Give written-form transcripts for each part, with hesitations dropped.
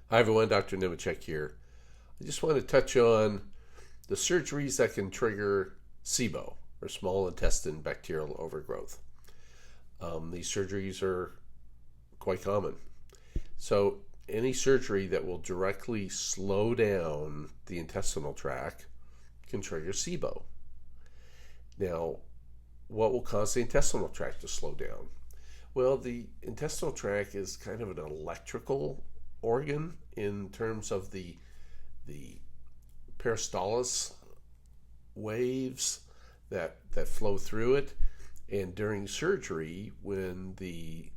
Hi everyone, Dr. Nemechek here. I just want to touch on the surgeries that can trigger SIBO, or small intestine bacterial overgrowth. These surgeries are quite common. So any surgery that will directly slow down the intestinal tract can trigger SIBO. Now, what will cause the intestinal tract to slow down? Well, the intestinal tract is kind of an electrical organ in terms of the peristaltic waves that flow through it. And during surgery, when the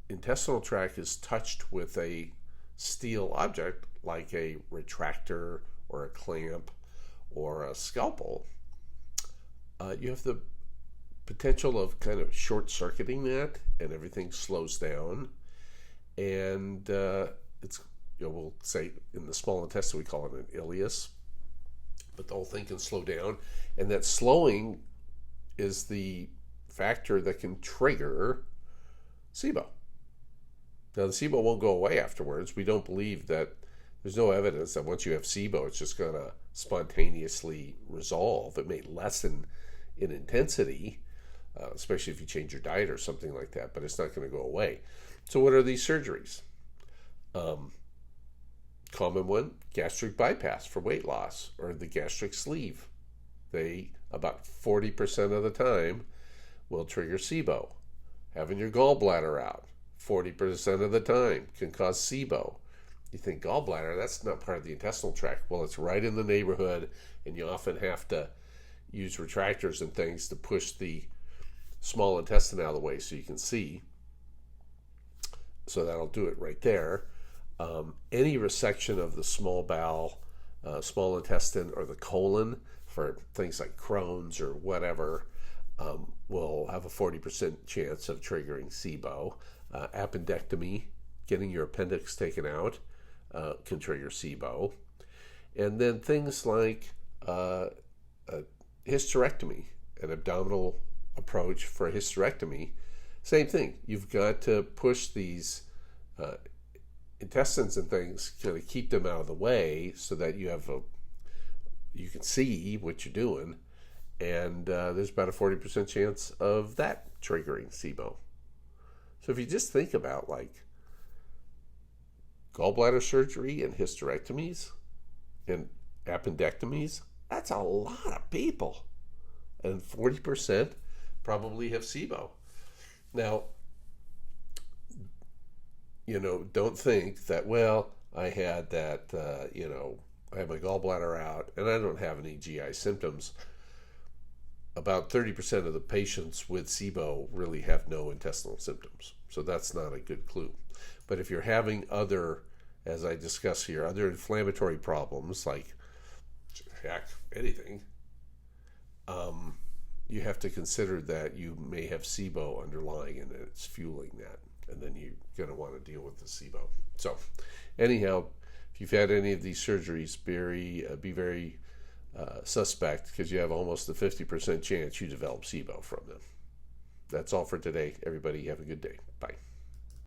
intestinal tract is touched with a steel object like a retractor or a clamp or a scalpel, you have the potential of kind of short-circuiting that, and everything slows down. And it's, we'll say in the small intestine we call it an ileus, but the whole thing can slow down, and that slowing is the factor that can trigger SIBO. Now, the SIBO won't go away afterwards. We don't believe that. There's no evidence that once you have SIBO, it's just going to spontaneously resolve. It may lessen in intensity, especially if you change your diet or something like that, but it's not going to go away. So what are these surgeries? Common one, gastric bypass for weight loss, or the gastric sleeve. They, about 40% of the time, will trigger SIBO. Having your gallbladder out, 40% of the time, can cause SIBO. You think gallbladder, that's not part of the intestinal tract. Well, it's right in the neighborhood, and you often have to use retractors and things to push the small intestine out of the way so you can see. So that'll do it right there. Any resection of the small bowel, small intestine, or the colon for things like Crohn's or whatever will have a 40% chance of triggering SIBO. Appendectomy, getting your appendix taken out, can trigger SIBO. And then things like hysterectomy, an abdominal approach for a hysterectomy, same thing. You've got to push these intestines and things, kind of keep them out of the way so that you can see what you're doing, and there's about a 40% chance of that triggering SIBO. So if you just think about like gallbladder surgery and hysterectomies and appendectomies, that's a lot of people, and 40% probably have SIBO. Now, don't think that, well, I had that, I had my gallbladder out and I don't have any GI symptoms. About 30% of the patients with SIBO really have no intestinal symptoms. So that's not a good clue. But if you're having other, as I discuss here, other inflammatory problems like, heck, anything, you have to consider that you may have SIBO underlying and it's fueling that. And then you're going to want to deal with the SIBO. So anyhow, if you've had any of these surgeries, be very suspect, because you have almost a 50% chance you develop SIBO from them. That's all for today. Everybody have a good day. Bye.